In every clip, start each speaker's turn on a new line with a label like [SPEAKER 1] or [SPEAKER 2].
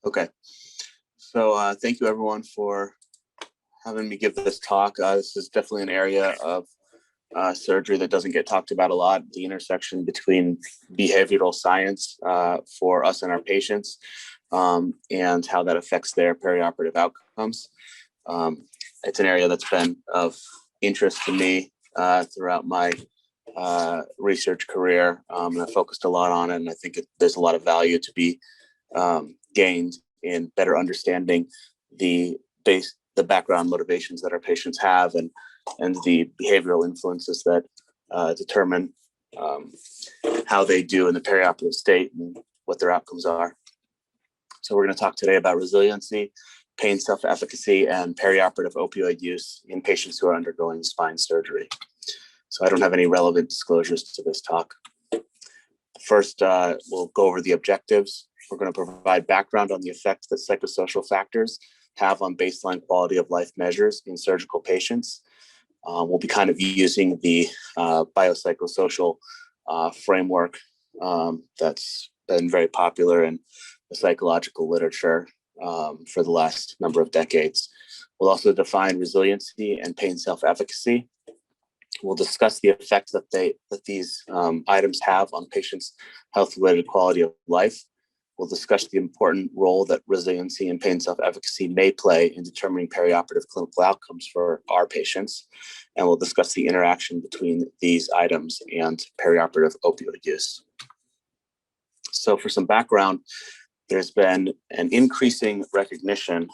[SPEAKER 1] Okay, so thank you everyone for having me give this talk. This is definitely an area of surgery that doesn't get talked about a lot, the intersection between behavioral science for us and our patients, and how that affects their perioperative outcomes. It's an area that's been of interest to me throughout my research career, and I focused a lot on it, and I think there's a lot of value to be gained in better understanding the background motivations that our patients have, and the behavioral influences that determine how they do in the perioperative state and what their outcomes are. So we're going to talk today about resiliency, pain self-efficacy, and perioperative opioid use in patients who are undergoing spine surgery. So I don't have any relevant disclosures to this talk. First, we'll go over the objectives. We're going to provide background on the effects that psychosocial factors have on baseline quality of life measures in surgical patients. We'll be kind of using the biopsychosocial framework that's been very popular in the psychological literature for the last number of decades. We'll also define resiliency and pain self-efficacy. We'll discuss the effects that these items have on patients' health-related quality of life. We'll discuss the important role that resiliency and pain self-efficacy may play in determining perioperative clinical outcomes for our patients. And we'll discuss the interaction between these items and perioperative opioid use. So for some background, there's been an increasing recognition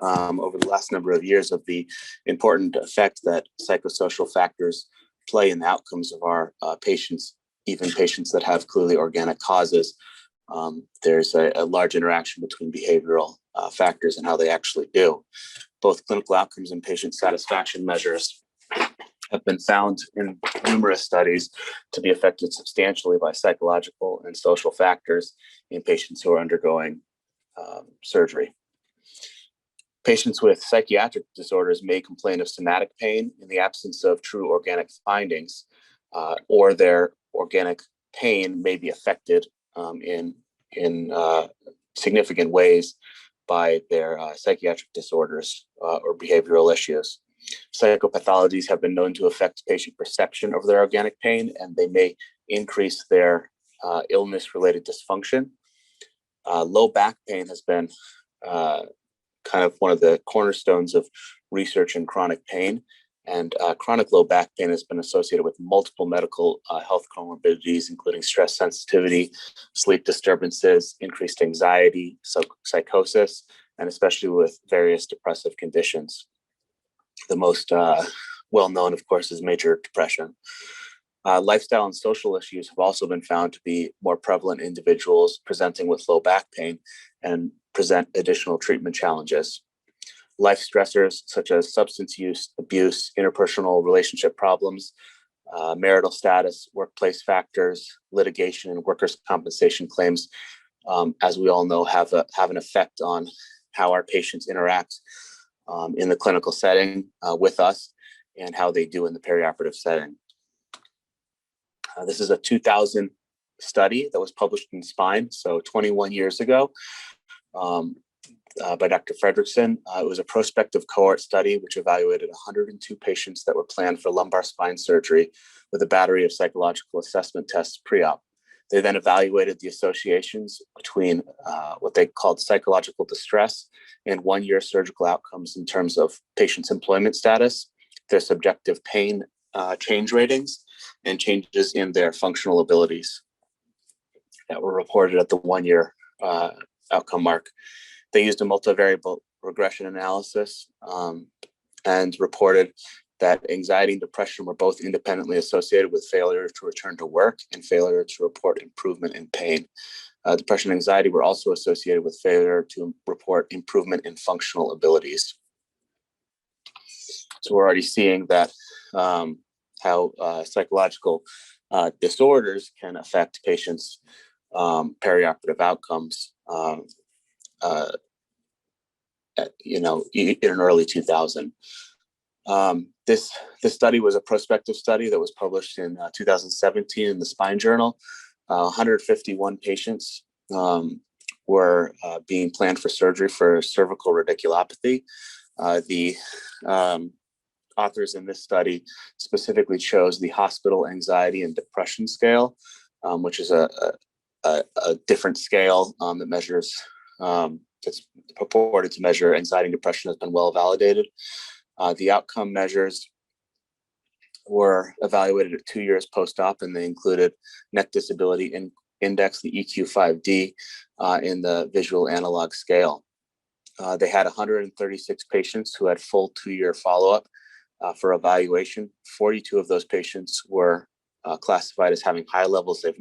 [SPEAKER 1] over the last number of years of the important effect that psychosocial factors play in the outcomes of our patients, even patients that have clearly organic causes. There's a large interaction between behavioral factors and how they actually do. Both clinical outcomes and patient satisfaction measures have been found in numerous studies to be affected substantially by psychological and social factors in patients who are undergoing surgery. Patients with psychiatric disorders may complain of somatic pain in the absence of true organic findings, or their organic pain may be affected in significant ways by their psychiatric disorders or behavioral issues. Psychopathologies have been known to affect patient perception of their organic pain, and they may increase their illness-related dysfunction. Low back pain has been kind of one of the cornerstones of research in chronic pain. And chronic low back pain has been associated with multiple medical health comorbidities, including stress sensitivity, sleep disturbances, increased anxiety, psychosis, and especially with various depressive conditions. The most well-known, of course, is major depression. Lifestyle and social issues have also been found to be more prevalent in individuals presenting with low back pain and present additional treatment challenges. Life stressors such as substance use, abuse, interpersonal relationship problems, marital status, workplace factors, litigation, and workers' compensation claims, as we all know, have an effect on how our patients interact in the clinical setting with us and how they do in the perioperative setting. This is a 2000 study that was published in Spine, so 21 years ago. By Dr. Fredrickson. It was a prospective cohort study which evaluated 102 patients that were planned for lumbar spine surgery with a battery of psychological assessment tests pre-op. They then evaluated the associations between what they called psychological distress and one-year surgical outcomes in terms of patients' employment status, their subjective pain change ratings, and changes in their functional abilities that were reported at the one-year outcome mark. They used a multivariable regression analysis and reported that anxiety and depression were both independently associated with failure to return to work and failure to report improvement in pain. Depression and anxiety were also associated with failure to report improvement in functional abilities. So we're already seeing that how psychological disorders can affect patients' perioperative outcomes. In early 2000. This study was a prospective study that was published in 2017 in the Spine Journal. 151 patients were being planned for surgery for cervical radiculopathy. The authors in this study specifically chose the Hospital Anxiety and Depression Scale, which is a different scale that measures, it's purported to measure anxiety and depression, has been well validated. The outcome measures were evaluated at 2 years post-op, and they included Neck Disability Index, the EQ-5D, in the visual analog scale. They had 136 patients who had full 2-year follow-up for evaluation. 42 of those patients were classified as having high levels of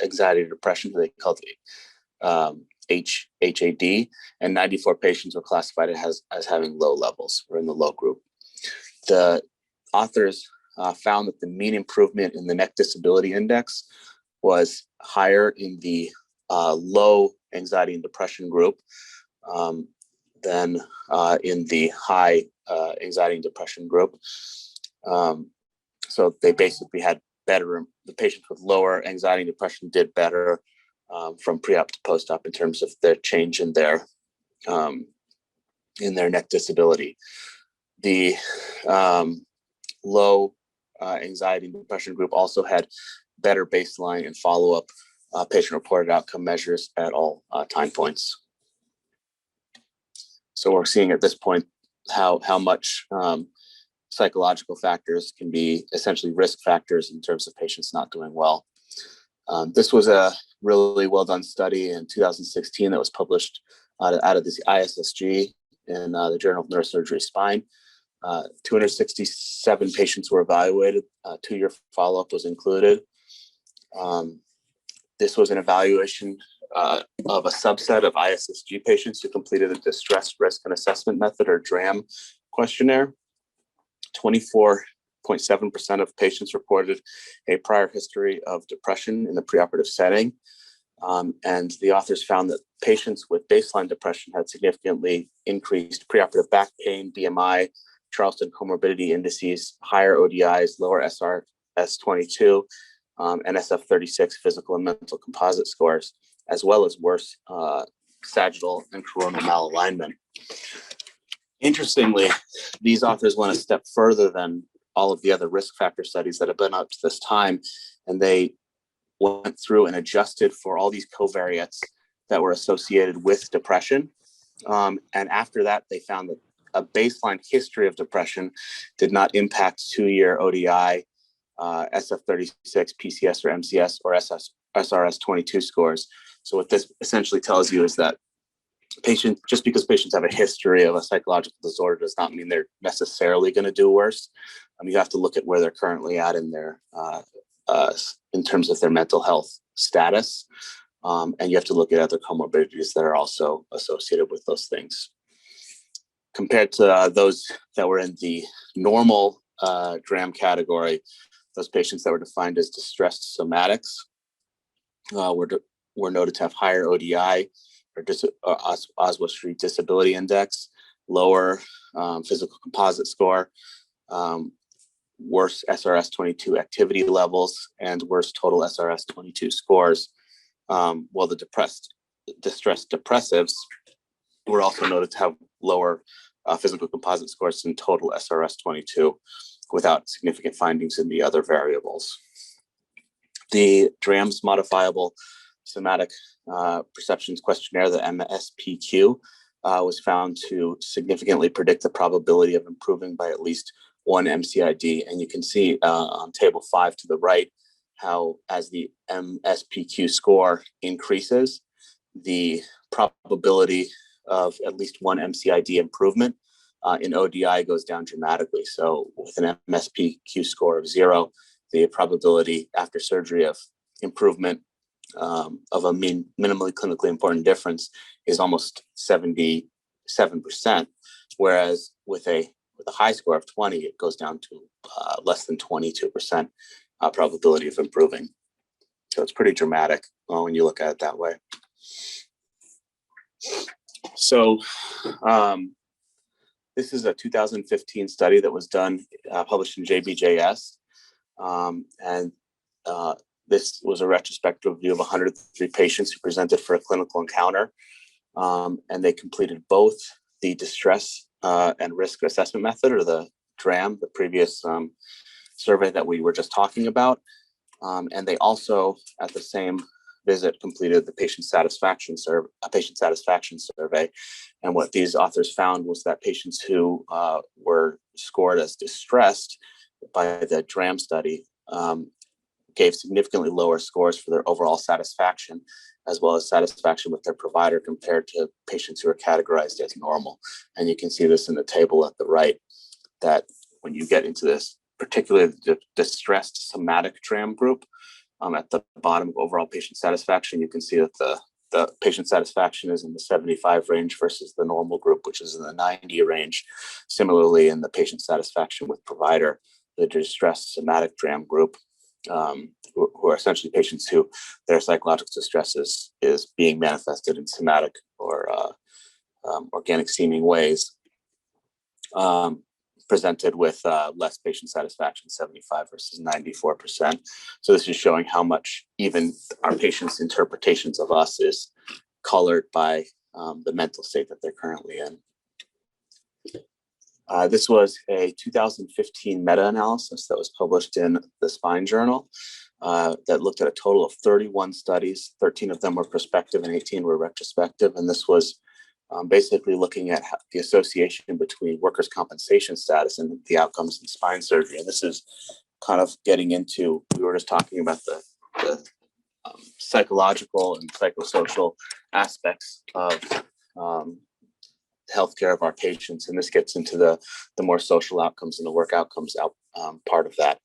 [SPEAKER 1] anxiety or depression, they called HAD, and 94 patients were classified as having low levels, or in the low group. The authors found that the mean improvement in the Neck Disability Index was higher in the low anxiety and depression group than in the high anxiety and depression group. So they basically had better, the patients with lower anxiety and depression did better from pre-op to post-op in terms of their change in their neck disability. The low anxiety and depression group also had better baseline and follow-up patient-reported outcome measures at all time points. So we're seeing at this point how much psychological factors can be essentially risk factors in terms of patients not doing well. This was a really well done study in 2016 that was published out of the ISSG in the Journal of Neurosurgery Spine. 267 patients were evaluated. 2-year follow-up was included. This was an evaluation of a subset of ISSG patients who completed a Distress Risk and Assessment Method, or DRAM, questionnaire. 24.7% of patients reported a prior history of depression in the preoperative setting. And the authors found that patients with baseline depression had significantly increased preoperative back pain, BMI, Charleston comorbidity indices, higher ODIs, lower SRS-22, and SF-36 physical and mental composite scores, as well as worse sagittal and coronal malalignment. Interestingly, these authors went a step further than all of the other risk factor studies that have been up to this time, and they went through and adjusted for all these covariates that were associated with depression. And after that, they found that a baseline history of depression did not impact 2-year ODI, SF-36, PCS or MCS, or SRS-22 scores. So what this essentially tells you is that just because patients have a history of a psychological disorder does not mean they're necessarily going to do worse. You have to look at where they're currently at in their in terms of their mental health status, and you have to look at other comorbidities that are also associated with those things. Compared to those that were in the normal DRAM category, those patients that were defined as distressed somatics were noted to have higher ODI, or Oswald Street Disability Index, lower physical composite score, worse SRS-22 activity levels, and worse total SRS-22 scores. While the distressed depressives were also noted to have lower physical composite scores and total SRS-22 without significant findings in the other variables. The DRAMS modifiable somatic perceptions questionnaire, the MSPQ, was found to significantly predict the probability of improving by at least one MCID. And you can see on table 5 to the right how, as the MSPQ score increases, the probability of at least one MCID improvement in ODI goes down dramatically. So with an MSPQ score of 0, the probability after surgery of improvement of a minimally clinically important difference is almost 77%, whereas with a high score of 20, it goes down to less than 22% probability of improving. So it's pretty dramatic when you look at it that way. So this is a 2015 study that was done, published in JBJS. And This was a retrospective review of 103 patients who presented for a clinical encounter, and they completed both the distress and risk assessment method, or the DRAM, the previous survey that we were just talking about. And they also, at the same visit, completed the patient satisfaction survey. And what these authors found was that patients who were scored as distressed by the DRAM study gave significantly lower scores for their overall satisfaction, as well as satisfaction with their provider, compared to patients who are categorized as normal. And you can see this in the table at the right, that when you get into this, particularly the distressed somatic DRAM group, at the bottom of overall patient satisfaction, you can see that the patient satisfaction is in the 75 range versus the normal group, which is in the 90 range. Similarly, in the patient satisfaction with provider, the distressed somatic DRAM group, who are essentially patients who their psychological distress is being manifested in somatic or organic seeming ways, presented with less patient satisfaction, 75 versus 94%. So this is showing how much even our patients' interpretations of us is colored by the mental state that they're currently in. This was a 2015 meta-analysis that was published in the Spine Journal that looked at a total of 31 studies. 13 of them were prospective and 18 were retrospective. And this was basically looking at the association between workers' compensation status and the outcomes in spine surgery. And this is kind of getting into, we were just talking about the psychological and psychosocial aspects of healthcare of our patients, and this gets into the more social outcomes and the work outcomes part of that.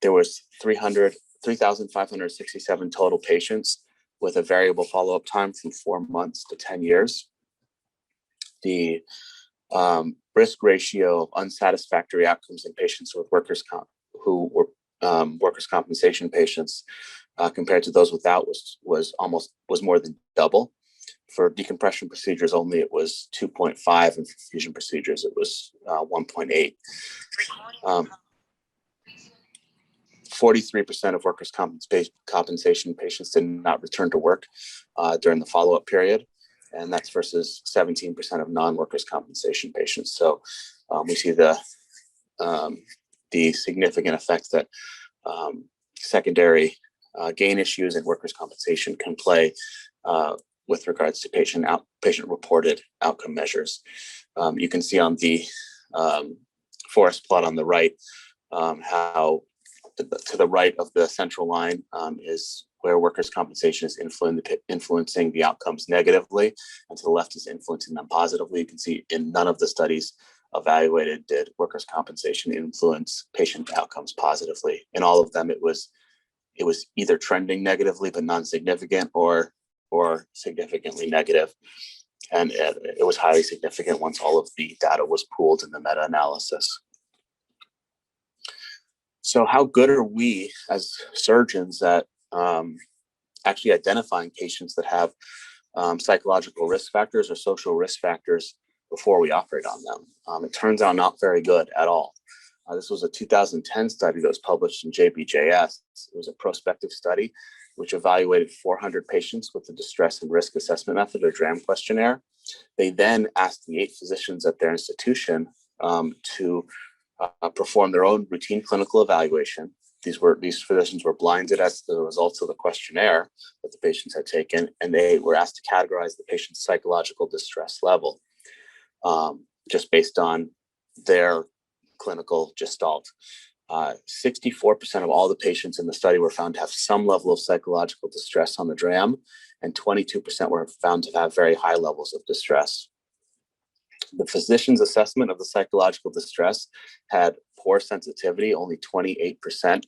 [SPEAKER 1] There was 3,567 total patients with a variable follow-up time from 4 months to 10 years. The risk ratio of unsatisfactory outcomes in patients with workers' compensation patients compared to those without was more than double. For decompression procedures only, it was 2.5, and for fusion procedures, it was 1.8. 43% of workers' compensation patients did not return to work during the follow-up period, and that's versus 17% of non-workers' compensation patients. So we see the significant effect that secondary gain issues in workers' compensation can play with regards to patient-reported outcome measures. You can see on the forest plot on the right how to the right of the central line is where workers' compensation is influencing the outcomes negatively, and to the left is influencing them positively. You can see in none of the studies evaluated did workers' compensation influence patient outcomes positively. In all of them, it was either trending negatively but non-significant, or significantly negative. And it was highly significant once all of the data was pooled in the meta-analysis. So how good are we as surgeons at actually identifying patients that have psychological risk factors or social risk factors before we operate on them? It turns out not very good at all. This was a 2010 study that was published in JBJS. It was a prospective study which evaluated 400 patients with the distress and risk assessment method, or DRAM questionnaire. They then asked the 8 physicians at their institution to perform their own routine clinical evaluation. These physicians were blinded as to the results of the questionnaire that the patients had taken, and they were asked to categorize the patient's psychological distress level just based on their clinical gestalt. 64% of all the patients in the study were found to have some level of psychological distress on the DRAM, and 22% were found to have very high levels of distress. The physician's assessment of the psychological distress had poor sensitivity. Only 28%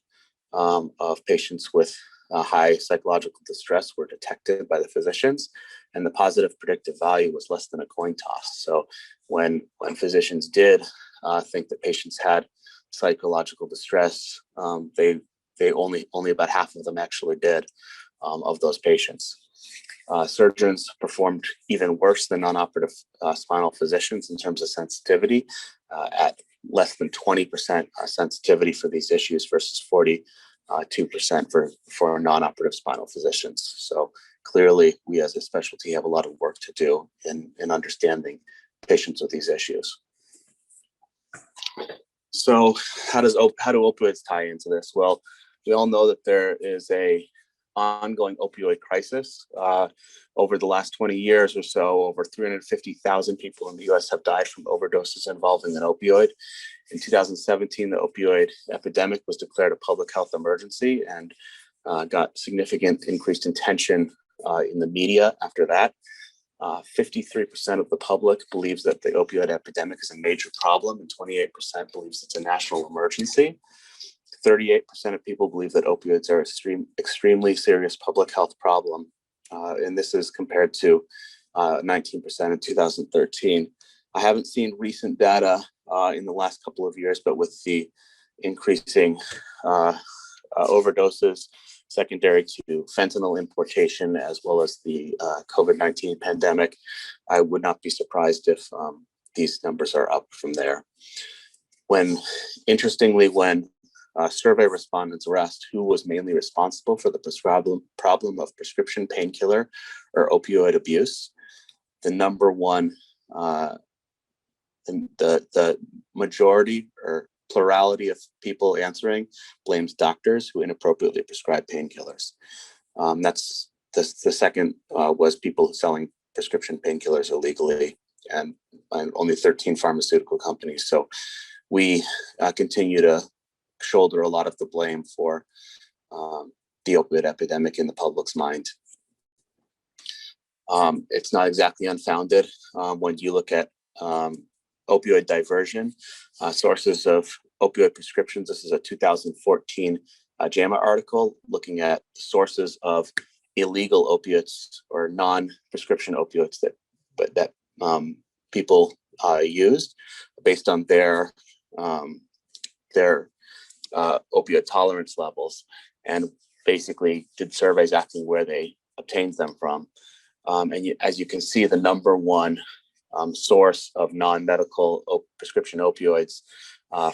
[SPEAKER 1] of patients with high psychological distress were detected by the physicians, and the positive predictive value was less than a coin toss. So when physicians did think that patients had psychological distress, they only about half of them actually did of those patients. Surgeons performed even worse than non-operative spinal physicians in terms of sensitivity, at less than 20% sensitivity for these issues versus 45% 2% for non-operative spinal physicians. So clearly, we as a specialty have a lot of work to do in understanding patients with these issues. So how do opioids tie into this? Well, we all know that there is a ongoing opioid crisis. Over the last 20 years or so, over 350,000 people in the US have died from overdoses involving an opioid. In 2017, the opioid epidemic was declared a public health emergency and got significant increased attention in the media after that. 53% of the public believes that the opioid epidemic is a major problem, and 28% believes it's a national emergency. 38% of people believe that opioids are extremely serious public health problem, and this is compared to 19% in 2013. I haven't seen recent data in the last couple of years, but with the increasing overdoses secondary to fentanyl importation, as well as the COVID-19 pandemic, I would not be surprised if these numbers are up from there. Interestingly, when survey respondents were asked who was mainly responsible for the problem of prescription painkiller or opioid abuse, the number one, the majority or plurality of people answering blames doctors who inappropriately prescribe painkillers. That's the second was people selling prescription painkillers illegally, and only 13 pharmaceutical companies. So we continue to shoulder a lot of the blame for the opioid epidemic in the public's mind. It's not exactly unfounded when you look at opioid diversion, sources of opioid prescriptions. This is a 2014 JAMA article looking at sources of illegal opiates or non-prescription opioids that people used based on their opioid tolerance levels, and basically did surveys asking where they obtained them from. As you can see, the number one source of non-medical prescription opioids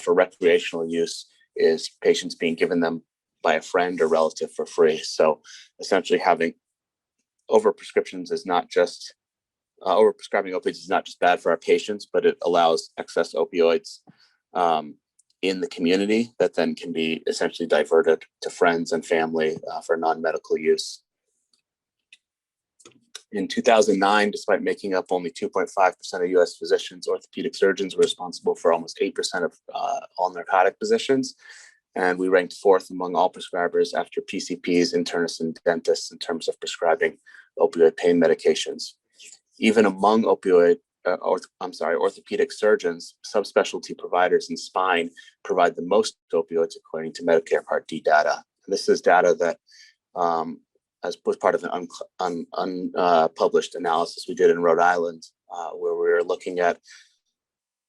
[SPEAKER 1] for recreational use is patients being given them by a friend or relative for free. So essentially having overprescriptions is not just, overprescribing opioids is not just bad for our patients, but it allows excess opioids in the community that then can be essentially diverted to friends and family for non-medical use. In 2009, despite making up only 2.5% of US physicians, orthopedic surgeons were responsible for almost 8% of all narcotic physicians. And we ranked fourth among all prescribers after PCPs, internists, and dentists in terms of prescribing opioid pain medications. Even among orthopedic surgeons, subspecialty providers in spine provide the most opioids according to Medicare Part D data. And this is data that as was part of an unpublished analysis we did in Rhode Island, where we were looking at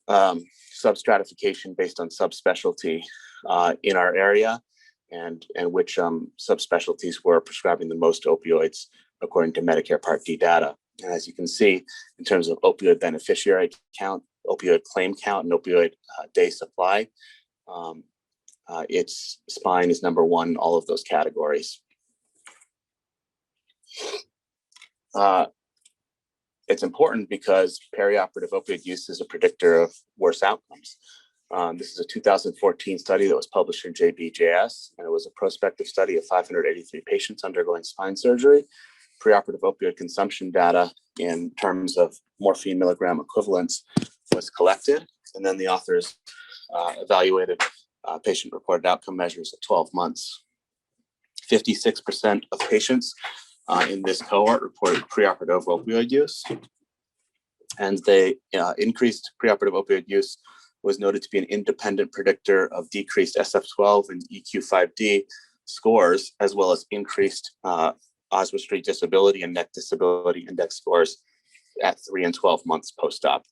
[SPEAKER 1] substratification based on subspecialty in our area, and which subspecialties were prescribing the most opioids according to Medicare Part D data. And as you can see, in terms of opioid beneficiary count, opioid claim count, and opioid day supply, its spine is number one in all of those categories. It's important because perioperative opioid use is a predictor of worse outcomes. This is a 2014 study that was published in JBJS, and it was a prospective study of 583 patients undergoing spine surgery. Preoperative opioid consumption data in terms of morphine milligram equivalents was collected, and then the authors evaluated patient-reported outcome measures at 12 months. 56% of patients in this cohort reported preoperative opioid use, and they increased preoperative opioid use was noted to be an independent predictor of decreased SF12 and EQ5D scores, as well as increased Oswald Street Disability and Neck Disability Index scores at 3 and 12 months post-op.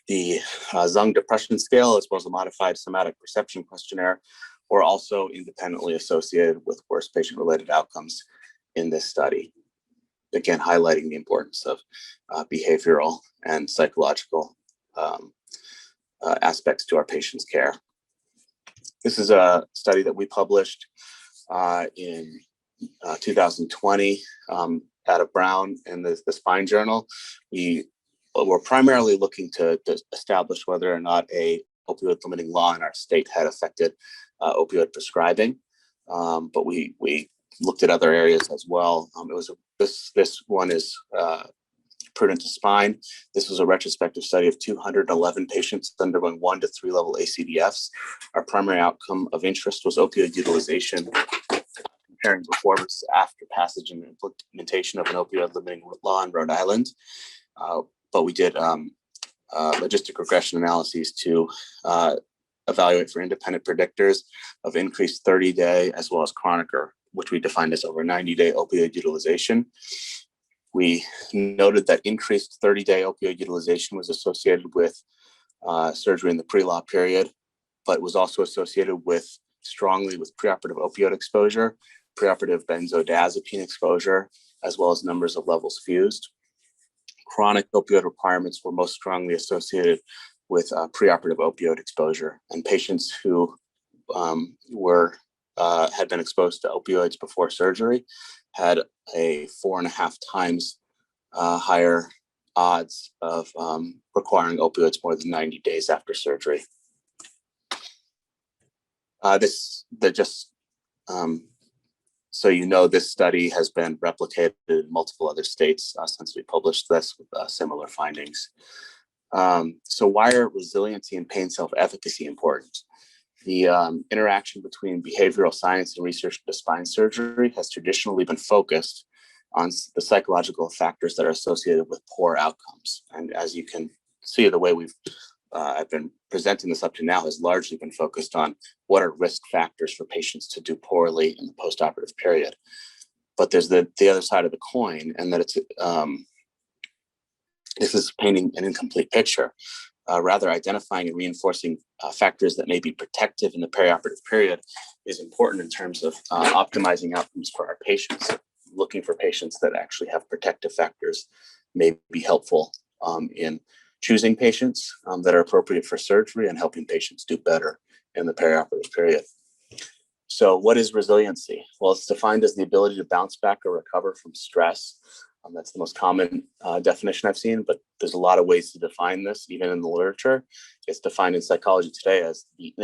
[SPEAKER 1] The Zung Depression Scale, as well as the Modified Somatic Perception Questionnaire, were also independently associated with worse patient-related outcomes in this study. Again, highlighting the importance of behavioral and psychological aspects to our patients' care. This is a study that we published in 2020 out of Brown in the Spine Journal. We were primarily looking to establish whether or not a opioid limiting law in our state had affected opioid prescribing, but we looked at other areas as well. This one is prudent to spine. This was a retrospective study of 211 patients undergoing 1 to 3 level ACDFs. Our primary outcome of interest was opioid utilization, comparing before versus after passage and implementation of an opioid limiting law in Rhode Island. But we did logistic regression analyses to evaluate for independent predictors of increased 30-day as well as chronic, which we defined as over 90-day opioid utilization. We noted that increased 30-day opioid utilization was associated with surgery in the pre-law period, but was also associated strongly with preoperative opioid exposure, preoperative benzodiazepine exposure, as well as numbers of levels fused. Chronic opioid requirements were most strongly associated with preoperative opioid exposure, and patients who had been exposed to opioids before surgery had a 4.5 times higher odds of requiring opioids more than 90 days after surgery. So this study has been replicated in multiple other states since we published this with similar findings. So why are resiliency and pain self-efficacy important? The interaction between behavioral science and research into spine surgery has traditionally been focused on the psychological factors that are associated with poor outcomes. And as you can see, the way I've been presenting this up to now has largely been focused on what are risk factors for patients to do poorly in the postoperative period. But there's the other side of the coin, and that this is painting an incomplete picture. Rather, identifying and reinforcing factors that may be protective in the perioperative period is important in terms of optimizing outcomes for our patients. Looking for patients that actually have protective factors may be helpful in choosing patients that are appropriate for surgery and helping patients do better in the perioperative period. So what is resiliency? Well, it's defined as the ability to bounce back or recover from stress. That's the most common definition I've seen, but there's a lot of ways to define this, even in the literature. It's defined in psychology today as the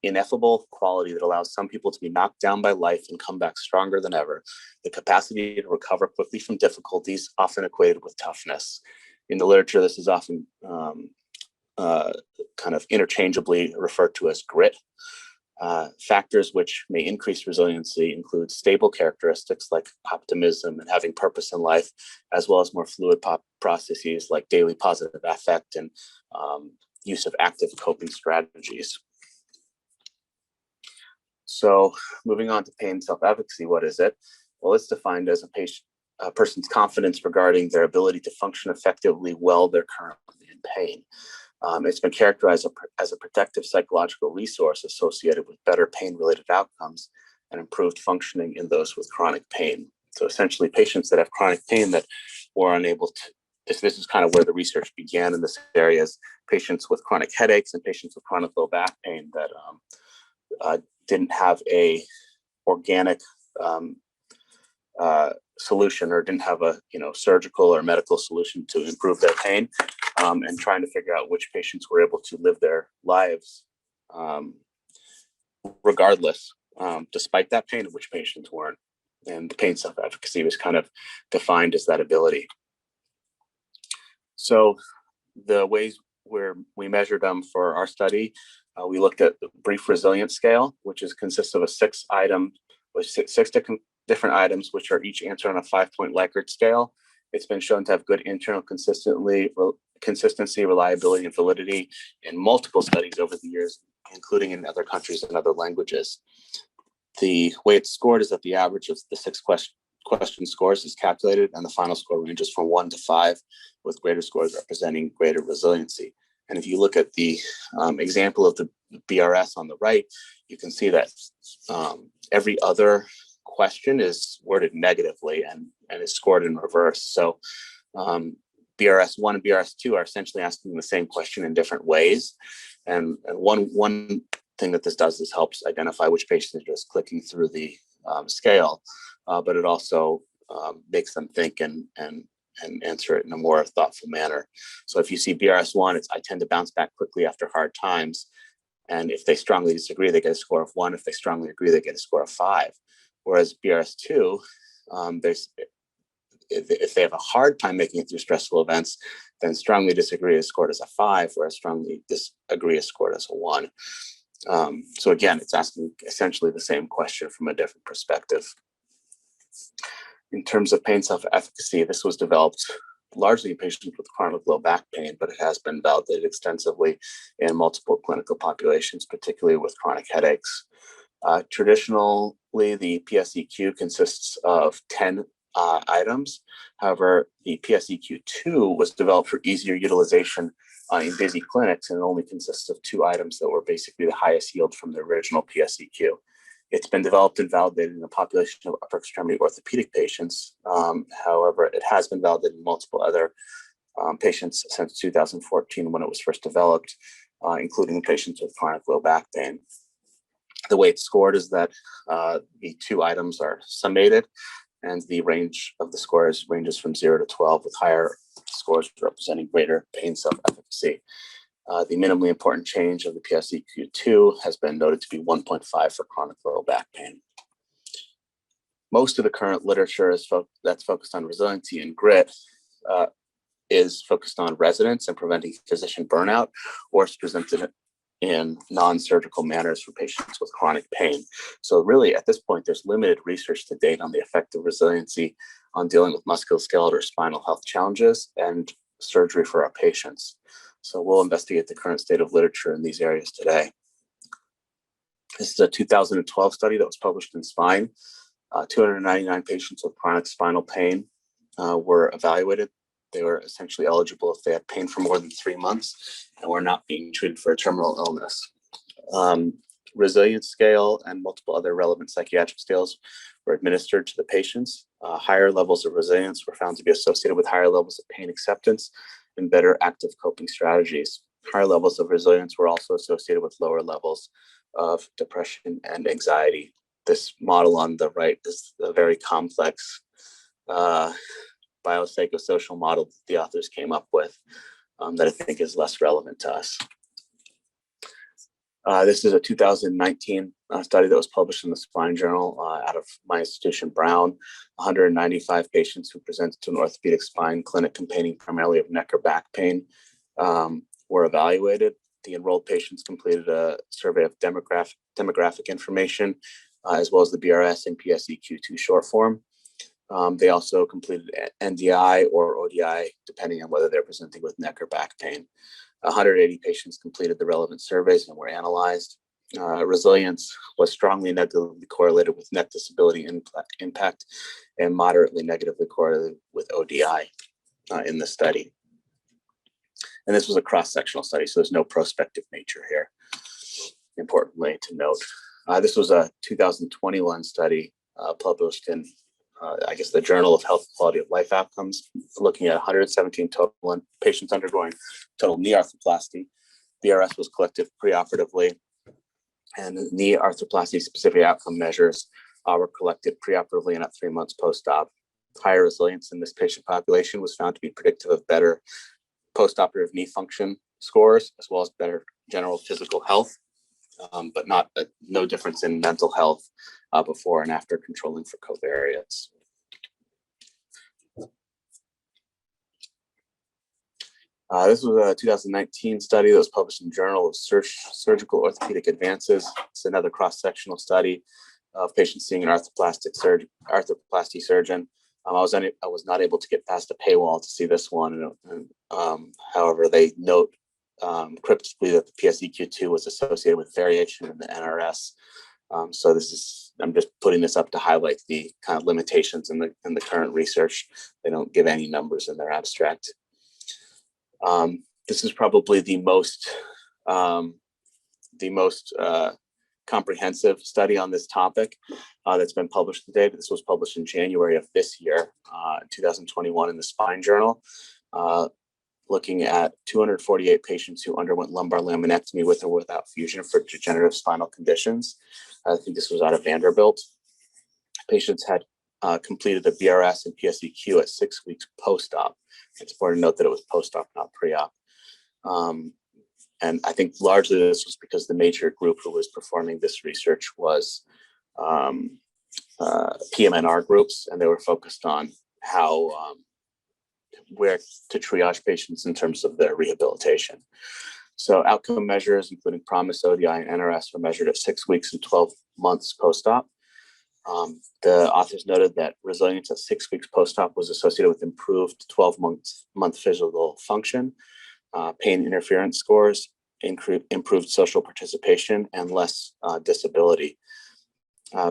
[SPEAKER 1] ineffable quality that allows some people to be knocked down by life and come back stronger than ever. The capacity to recover quickly from difficulties, often equated with toughness. In the literature, this is often kind of interchangeably referred to as grit. Factors which may increase resiliency include stable characteristics like optimism and having purpose in life, as well as more fluid processes like daily positive affect and use of active coping strategies. So moving on to pain self-efficacy, what is it? Well, it's defined as a person's confidence regarding their ability to function effectively while they're currently in pain. It's been characterized as a protective psychological resource associated with better pain-related outcomes and improved functioning in those with chronic pain. So essentially, patients that have chronic pain that were unable to, this is kind of where the research began in this area, is patients with chronic headaches and patients with chronic low back pain that didn't have a organic solution, or didn't have a surgical or medical solution to improve their pain, and trying to figure out which patients were able to live their lives regardless, despite that pain, and which patients weren't. And pain self-efficacy was kind of defined as that ability. So the ways where we measured them for our study, we looked at the brief resilience scale, which consists of six different items, which are each answered on a 5-point Likert scale. It's been shown to have good internal consistency, reliability, and validity in multiple studies over the years, including in other countries and other languages. The way it's scored is that the average of the 6 question scores is calculated, and the final score ranges from 1 to 5, with greater scores representing greater resiliency. And if you look at the example of the BRS on the right, you can see that every other question is worded negatively and is scored in reverse. So BRS1 and BRS2 are essentially asking the same question in different ways. And one thing that this does is helps identify which patients are just clicking through the scale, but it also makes them think and answer it in a more thoughtful manner. So if you see BRS1, it's I tend to bounce back quickly after hard times. And if they strongly disagree, they get a score of 1. If they strongly agree, they get a score of 5. Whereas BRS2, if they have a hard time making it through stressful events, then strongly disagree is scored as a 5, whereas strongly disagree is scored as a 1. So again, it's asking essentially the same question from a different perspective. In terms of pain self-efficacy, this was developed largely in patients with chronic low back pain, but it has been validated extensively in multiple clinical populations, particularly with chronic headaches. Traditionally, the PSEQ consists of 10 items. However, the PSEQ2 was developed for easier utilization in busy clinics, and it only consists of 2 items that were basically the highest yield from the original PSEQ. It's been developed and validated in a population of upper extremity orthopedic patients. However, it has been validated in multiple other patients since 2014 when it was first developed, including patients with chronic low back pain. The way it's scored is that the 2 items are summated, and the range of the scores ranges from 0 to 12, with higher scores representing greater pain self-efficacy. The minimally important change of the PSEQ2 has been noted to be 1.5 for chronic low back pain. Most of the current literature that's focused on resiliency and grit is focused on residents and preventing physician burnout, or is presented in non-surgical manners for patients with chronic pain. So really, at this point, there's limited research to date on the effect of resiliency on dealing with musculoskeletal or spinal health challenges and surgery for our patients. So we'll investigate the current state of literature in these areas today. This is a 2012 study that was published in Spine. 299 patients with chronic spinal pain were evaluated. They were essentially eligible if they had pain for more than 3 months and were not being treated for a terminal illness. Resilience scale and multiple other relevant psychiatric scales were administered to the patients. Higher levels of resilience were found to be associated with higher levels of pain acceptance and better active coping strategies. Higher levels of resilience were also associated with lower levels of depression and anxiety. This model on the right is a very complex biopsychosocial model that the authors came up with that I think is less relevant to us. This is a 2019 study that was published in the Spine Journal out of my institution, Brown. 195 patients who presented to an orthopedic spine clinic complaining primarily of neck or back pain were evaluated. The enrolled patients completed a survey of demographic information, as well as the BRS and PSEQ2 short form. They also completed NDI or ODI, depending on whether they're presenting with neck or back pain. 180 patients completed the relevant surveys and were analyzed. Resilience was strongly negatively correlated with neck disability impact and moderately negatively correlated with ODI in the study. And this was a cross-sectional study, so there's no prospective nature here, importantly to note. This was a 2021 study published in, I guess, the Journal of Health Quality of Life Outcomes, looking at 117 total patients undergoing total knee arthroplasty. BRS was collected preoperatively, and knee arthroplasty specific outcome measures were collected preoperatively and at 3 months post-op. Higher resilience in this patient population was found to be predictive of better post-operative knee function scores, as well as better general physical health, but no difference in mental health before and after controlling for covariates. This was a 2019 study that was published in the Journal of Surgical Orthopedic Advances. It's another cross-sectional study of patients seeing an arthroplasty surgeon. I was not able to get past a paywall to see this one. However, they note cryptically that the PSEQ2 was associated with variation in the NRS. So I'm just putting this up to highlight the kind of limitations in the current research. They don't give any numbers in their abstract. This is probably the most comprehensive study on this topic that's been published to date. This was published in January of this year, 2021, in the Spine Journal. looking at 248 patients who underwent lumbar laminectomy with or without fusion for degenerative spinal conditions. I think this was out of Vanderbilt. Patients had completed a BRS and PSEQ at 6 weeks post-op. It's important to note that it was post-op, not pre-op. And I think largely this was because the major group who was performing this research was PMNR groups, and they were focused on how where to triage patients in terms of their rehabilitation. So outcome measures, including PROMIS, ODI, and NRS, were measured at 6 weeks and 12 months post-op. The authors noted that resilience at 6 weeks post-op was associated with improved 12-month physical function, pain interference scores, improved social participation, and less disability.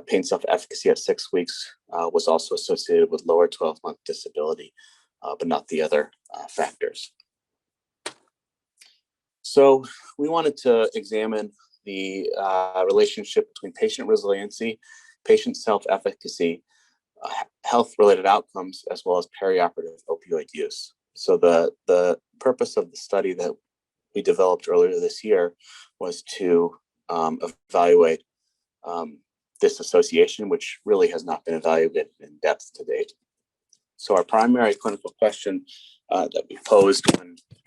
[SPEAKER 1] Pain self-efficacy at 6 weeks was also associated with lower 12-month disability, but not the other factors. So we wanted to examine the relationship between patient resiliency, patient self-efficacy, health-related outcomes, as well as perioperative opioid use. So the purpose of the study that we developed earlier this year was to evaluate this association, which really has not been evaluated in depth to date. So our primary clinical question that we posed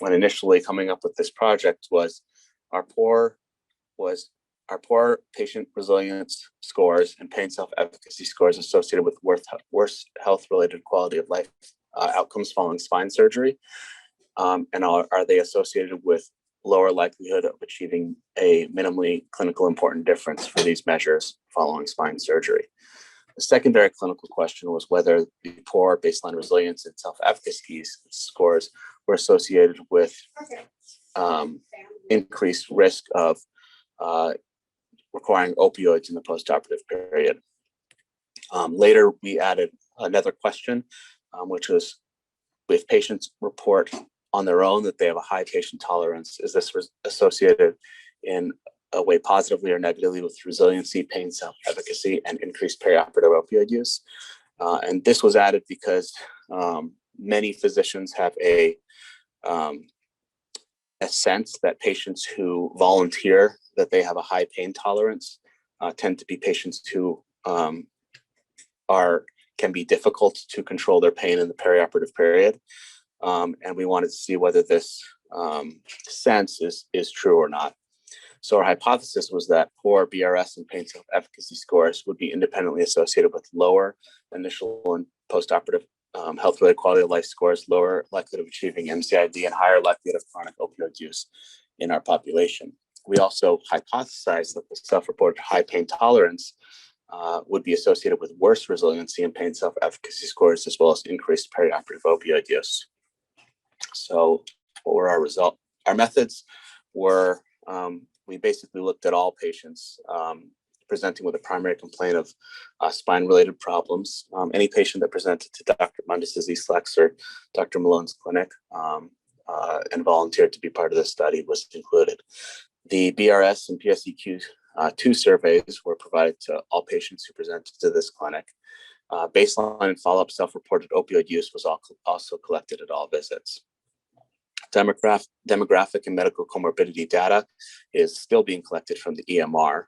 [SPEAKER 1] when initially coming up with this project was, our poor patient resilience scores and pain self-efficacy scores associated with worse health-related quality of life outcomes following spine surgery? And are they associated with lower likelihood of achieving a minimally clinical important difference for these measures following spine surgery? The secondary clinical question was whether the poor baseline resilience and self-efficacy scores were associated with increased risk of requiring opioids in the postoperative period. Later, we added another question, which was, if patients report on their own that they have a high patient tolerance, is this associated in a way positively or negatively with resiliency, pain self-efficacy, and increased perioperative opioid use? And this was added because many physicians have a sense that patients who volunteer that they have a high pain tolerance tend to be patients who can be difficult to control their pain in the perioperative period. And we wanted to see whether this sense is true or not. So our hypothesis was that poor BRS and pain self-efficacy scores would be independently associated with lower initial and postoperative health-related quality of life scores, lower likelihood of achieving MCID, and higher likelihood of chronic opioid use in our population. We also hypothesized that the self-reported high pain tolerance would be associated with worse resiliency and pain self-efficacy scores, as well as increased perioperative opioid use. So what were our results? Our methods were, we basically looked at all patients presenting with a primary complaint of spine-related problems. Any patient that presented to Dr. Mundis' East-Lex or Dr. Malone's clinic and volunteered to be part of the study was included. The BRS and PSEQ 2 surveys were provided to all patients who presented to this clinic. Baseline and follow-up self-reported opioid use was also collected at all visits. Demographic and medical comorbidity data is still being collected from the EMR,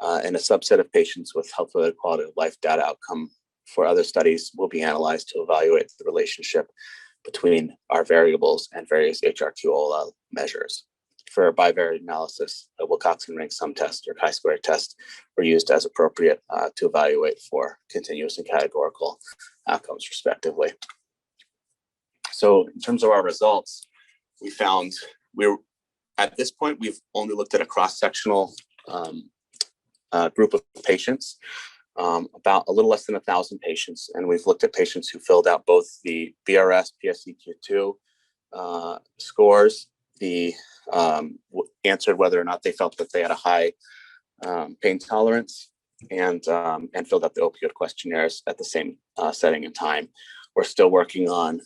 [SPEAKER 1] and a subset of patients with health-related quality of life data outcome for other studies will be analyzed to evaluate the relationship between our variables and various HRQ-OLL measures. For bivariate analysis, a Wilcoxon rank sum test or chi-square test were used as appropriate to evaluate for continuous and categorical outcomes, respectively. So in terms of our results, we found at this point, we've only looked at a cross-sectional group of patients, about a little less than 1,000 patients. And we've looked at patients who filled out both the BRS, PSEQ2 scores, answered whether or not they felt that they had a high pain tolerance, and filled out the opioid questionnaires at the same setting and time. We're still working on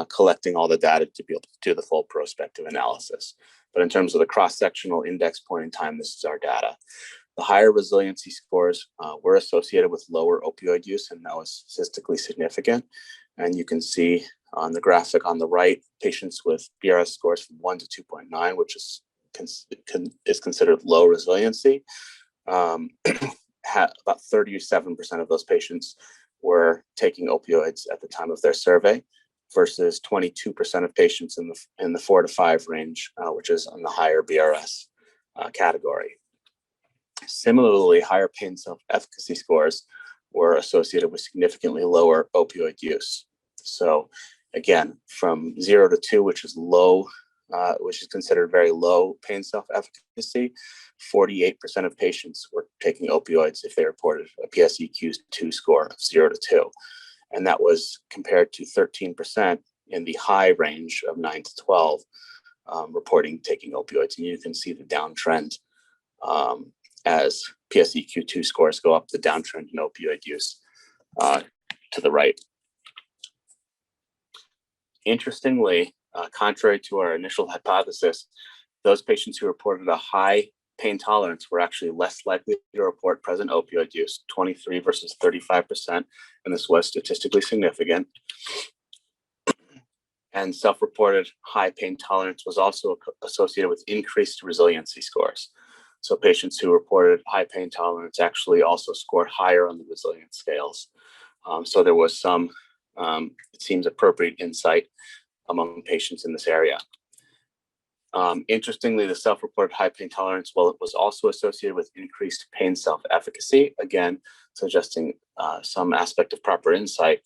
[SPEAKER 1] collecting all the data to be able to do the full prospective analysis. But in terms of the cross-sectional index point in time, this is our data. The higher resiliency scores were associated with lower opioid use, and that was statistically significant. And you can see On the graphic on the right, patients with BRS scores from 1 to 2.9, which is considered low resiliency. Had about 37% of those patients were taking opioids at the time of their survey, versus 22% of patients in the 4 to 5 range, which is on the higher BRS category. Similarly, higher pain self-efficacy scores were associated with significantly lower opioid use. So again, from 0 to 2, which is low, which is considered very low pain self-efficacy, 48% of patients were taking opioids if they reported a PSEQ-2 score of 0 to 2. And that was compared to 13% in the high range of 9 to 12 reporting taking opioids. And you can see the downtrend as PSEQ-2 scores go up, the downtrend in opioid use to the right. Interestingly, contrary to our initial hypothesis, those patients who reported a high pain tolerance were actually less likely to report present opioid use, 23 versus 35%, and this was statistically significant. And self-reported high pain tolerance was also associated with increased resiliency scores. So patients who reported high pain tolerance actually also scored higher on the resilience scales. So there was some, it seems, appropriate insight among patients in this area. Interestingly, the self-reported high pain tolerance, well, it was also associated with increased pain self-efficacy, again, suggesting some aspect of proper insight,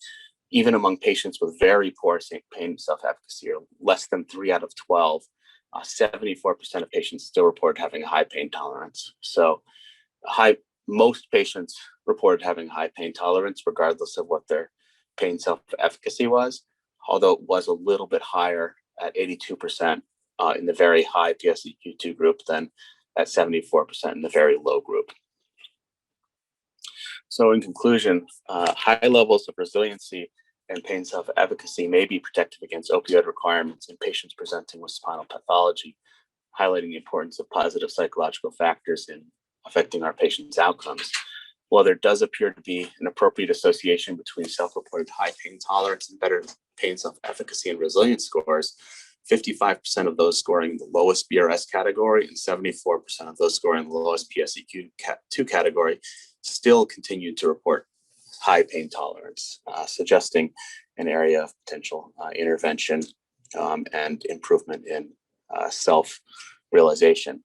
[SPEAKER 1] even among patients with very poor pain self-efficacy, or less than 3 out of 12, 74% of patients still reported having a high pain tolerance. So most patients reported having high pain tolerance, regardless of what their pain self-efficacy was, although it was a little bit higher at 82% in the very high PSEQ-2 group than at 74% in the very low group. So in conclusion, high levels of resiliency and pain self-efficacy may be protective against opioid requirements in patients presenting with spinal pathology, highlighting the importance of positive psychological factors in affecting our patients' outcomes. While there does appear to be an appropriate association between self-reported high pain tolerance and better pain self-efficacy and resilience scores, 55% of those scoring in the lowest BRS category and 74% of those scoring in the lowest PSEQ-2 category still continued to report high pain tolerance, suggesting an area of potential intervention and improvement in self-realization.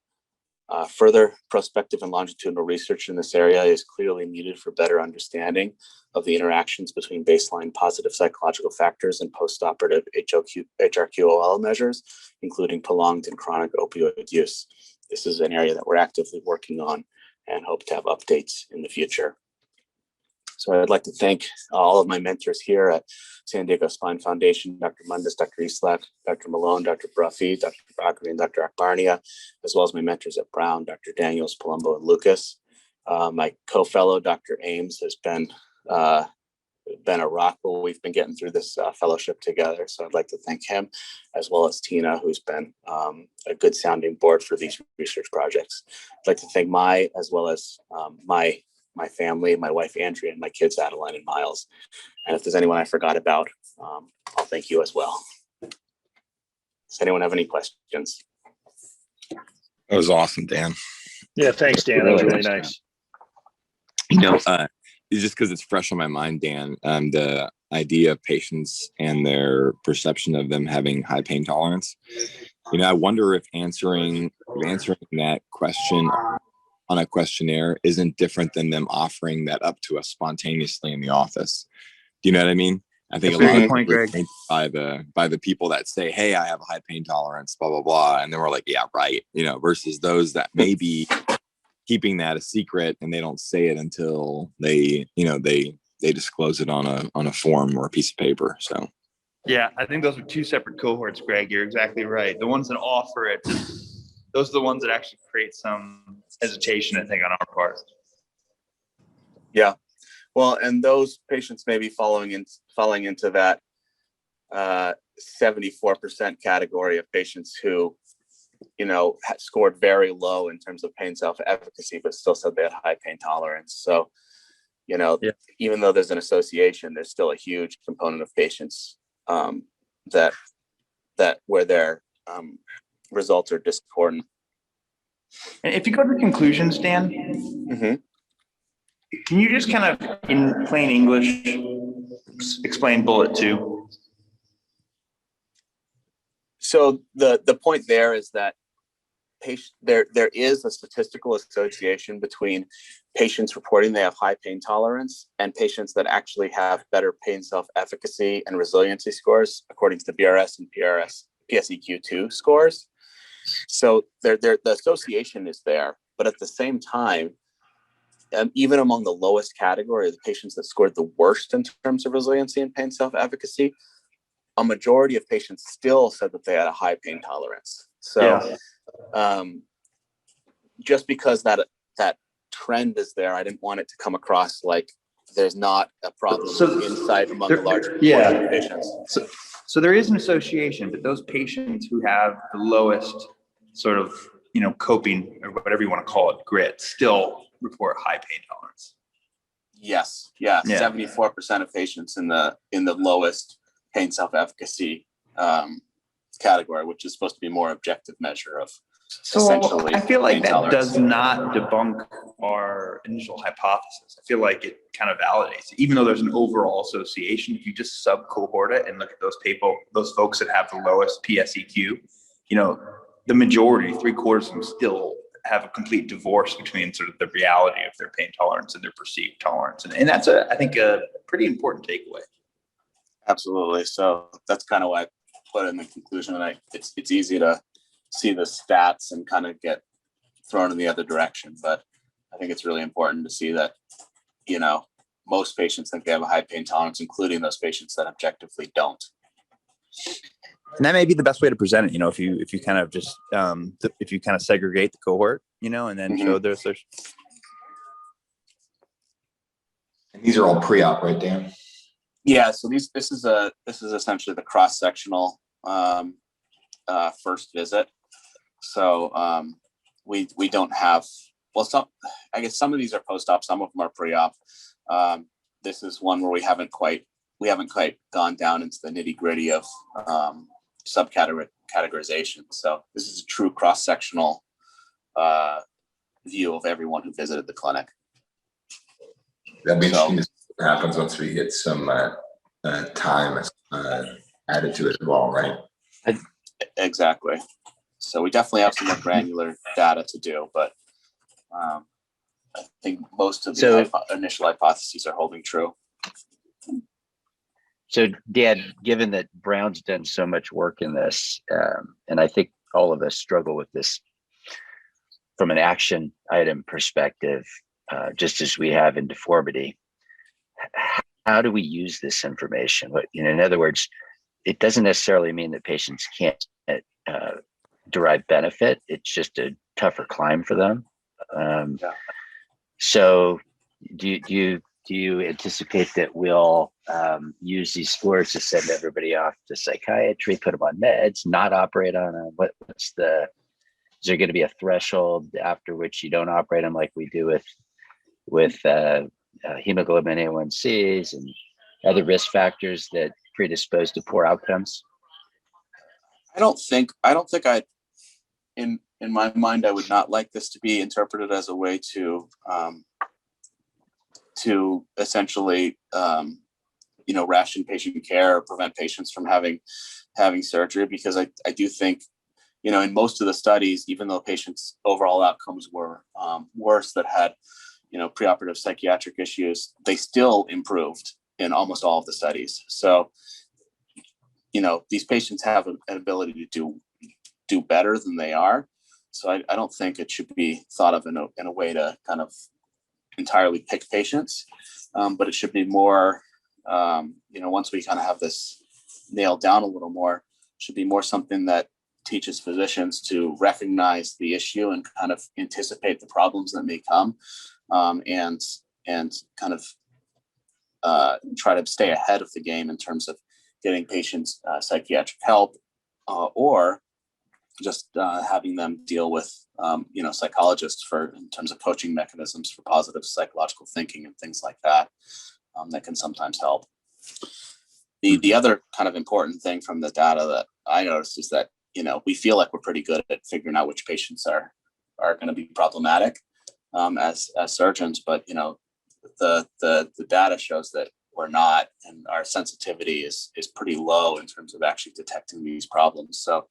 [SPEAKER 1] Further prospective and longitudinal research in this area is clearly needed for better understanding of the interactions between baseline positive psychological factors and postoperative HRQOL measures, including prolonged and chronic opioid use. This is an area that we're actively working on and hope to have updates in the future. So I'd like to thank all of my mentors here at San Diego Spine Foundation, Dr. Mundus, Dr. Eastlak, Dr. Malone, Dr. Bruffy, Dr. Bakri, and Dr. Akbarnia, as well as my mentors at Brown, Dr. Daniels, Palumbo, and Lucas. My co-fellow, Dr. Ames, has been a rock while we've been getting through this fellowship together. So I'd like to thank him, as well as Tina, who's been a good sounding board for these research projects. I'd like to thank as well as my family, my wife, Andrea, and my kids, Adeline and Miles. And if there's anyone I forgot about, I'll thank you as well. Does anyone have any questions?
[SPEAKER 2] That was awesome, Dan.
[SPEAKER 3] Yeah, thanks, Dan. That was really nice.
[SPEAKER 2] You know, just because it's fresh on my mind, Dan, the idea of patients and their perception of them having high pain tolerance. You know, I wonder if answering that question on a questionnaire isn't different than them offering that up to us spontaneously in the office. Do you know what I mean? I think
[SPEAKER 3] That's
[SPEAKER 2] a lot of
[SPEAKER 3] point, Greg.
[SPEAKER 2] by the people that say, "Hey, I have a high pain tolerance," blah blah blah, and then we're like, "Yeah, right," you know, versus those that may be keeping that a secret and they don't say it until they disclose it on a form or a piece of paper. So
[SPEAKER 4] yeah, I think those are two separate cohorts, Greg. You're exactly right. The ones that offer it, those are the ones that actually create some hesitation, I think, on our part.
[SPEAKER 1] Yeah. Well, and those patients may be falling into that 74% category of patients who, you know, scored very low in terms of pain self-efficacy, but still said they had high pain tolerance. So, you know, even though there's an association, there's still a huge component of patients that where their results are discordant.
[SPEAKER 4] And if you go to conclusions, Dan,
[SPEAKER 1] Mm-hmm.
[SPEAKER 4] can you just kind of in plain English explain bullet 2?
[SPEAKER 1] So the point there is that there is a statistical association between patients reporting they have high pain tolerance and patients that actually have better pain self-efficacy and resiliency scores, according to the BRS and PSEQ2 scores. So the association is there, but at the same time, even among the lowest category, the patients that scored the worst in terms of resiliency and pain self-efficacy, a majority of patients still said that they had a high pain tolerance. So just because that trend is there, I didn't want it to come across like there's not a problem with insight among the large proportion of patients.
[SPEAKER 4] So there is an association, but those patients who have the lowest sort of, coping or whatever you want to call it, grit, still report high pain tolerance.
[SPEAKER 1] Yes. Yeah. 74% of patients in the lowest pain self-efficacy category, which is supposed to be a more objective measure of essentially.
[SPEAKER 4] I feel like
[SPEAKER 1] pain
[SPEAKER 4] that
[SPEAKER 1] tolerance.
[SPEAKER 4] does not debunk our initial hypothesis. I feel like it kind of validates it. Even though there's an overall association, if you just sub-cohort it and look at those folks that have the lowest PSEQ, the majority, 3/4 of them still have a complete divorce between sort of the reality of their pain tolerance and their perceived tolerance. And that's I think a pretty important takeaway.
[SPEAKER 1] Absolutely. So that's kind of why I put in the conclusion. And it's easy to see the stats and kind of get thrown in the other direction. But I think it's really important to see that, most patients think they have a high pain tolerance, including those patients that objectively don't.
[SPEAKER 5] And that may be the best way to present it, if you kind of just if you kind of segregate the cohort, and then show there's.
[SPEAKER 2] And these are all pre-op, right, Dan?
[SPEAKER 1] Yeah. So this is essentially the cross-sectional first visit. So we don't have, I guess some of these are post-op, some of them are pre-op. This is one where we haven't quite gone down into the nitty-gritty of subcategorization. So this is a true cross-sectional view of everyone who visited the clinic.
[SPEAKER 6] That'd be interesting to see what happens once we get some time added to it as well, right?
[SPEAKER 1] Exactly. So we definitely have some more granular data to do, but I think most of the initial hypotheses are holding true.
[SPEAKER 7] So, Dan, given that Brown's done so much work in this, and I think all of us struggle with this from an action item perspective, just as we have in deformity, how do we use this information? In other words, it doesn't necessarily mean that patients can't derive benefit. It's just a tougher climb for them. So do you anticipate that we'll use these scores to send everybody off to psychiatry, put them on meds, not operate on them? Is there going to be a threshold after which you don't operate them, like we do with hemoglobin A1Cs and other risk factors that predispose to poor outcomes?
[SPEAKER 1] I don't think in my mind, I would not like this to be interpreted as a way to essentially, ration patient care or prevent patients from having surgery, because I do think, in most of the studies, even though patients' overall outcomes were worse that had, preoperative psychiatric issues, they still improved in almost all of the studies. So, these patients have an ability to do better than they are. So I don't think it should be thought of in a way to kind of entirely pick patients, but it should be more, once we kind of have this nailed down a little more, it should be more something that teaches physicians to recognize the issue and kind of anticipate the problems that may come, and kind of try to stay ahead of the game in terms of getting patients psychiatric help, or just having them deal with psychologists in terms of coaching mechanisms for positive psychological thinking and things like that, that can sometimes help. The other kind of important thing from the data that I noticed is that, we feel like we're pretty good at figuring out which patients are going to be problematic as surgeons, but the data shows that we're not, and our sensitivity is pretty low in terms of actually detecting these problems. So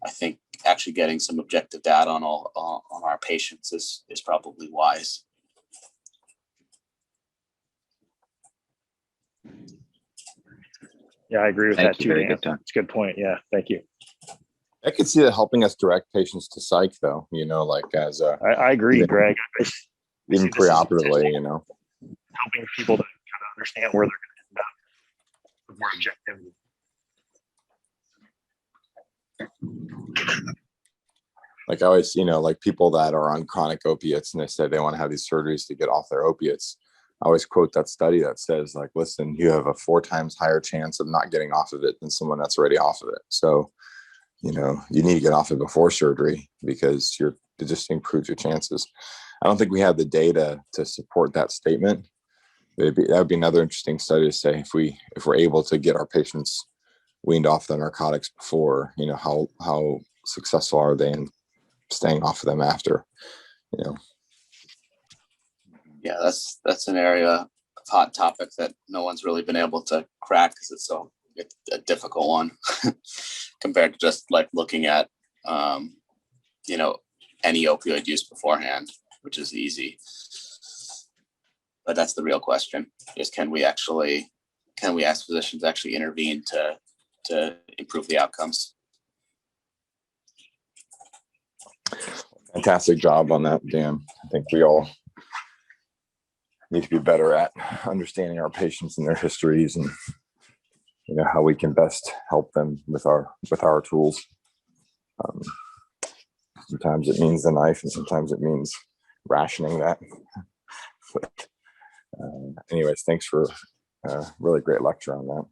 [SPEAKER 1] I think actually getting some objective data on our patients is probably wise.
[SPEAKER 3] Yeah, I agree with
[SPEAKER 7] Thank
[SPEAKER 3] that
[SPEAKER 7] you.
[SPEAKER 3] too,
[SPEAKER 7] Very
[SPEAKER 3] Dan.
[SPEAKER 7] good, Tom.
[SPEAKER 3] It's a good point. Yeah, thank you.
[SPEAKER 2] I could see that helping us direct patients to psych, though. Like as a
[SPEAKER 3] I agree,
[SPEAKER 2] even,
[SPEAKER 3] Greg. I
[SPEAKER 2] even
[SPEAKER 3] see this as
[SPEAKER 2] preoperatively,
[SPEAKER 3] helping people to kind of understand where they're going to end up with more objectivity.
[SPEAKER 2] Like I always, like people that are on chronic opiates and they say they want to have these surgeries to get off their opiates. I always quote that study that says, like, listen, you have a 4 times higher chance of not getting off of it than someone that's already off of it. So, you need to get off it before surgery because it just improves your chances. I don't think we have the data to support that statement. That would be another interesting study to say if we're able to get our patients weaned off the narcotics before, how successful are they in staying off of them after,
[SPEAKER 1] Yeah, that's an area of hot topic that no one's really been able to crack because it's a difficult one compared to just like looking at any opioid use beforehand, which is easy. But that's the real question: is can we ask physicians actually intervene to improve the outcomes?
[SPEAKER 2] Fantastic job on that, Dan. I think we all need to be better at understanding our patients and their histories and how we can best help them with our tools. Sometimes it means the knife and sometimes it means rationing that. But anyways, thanks for a really great lecture on that.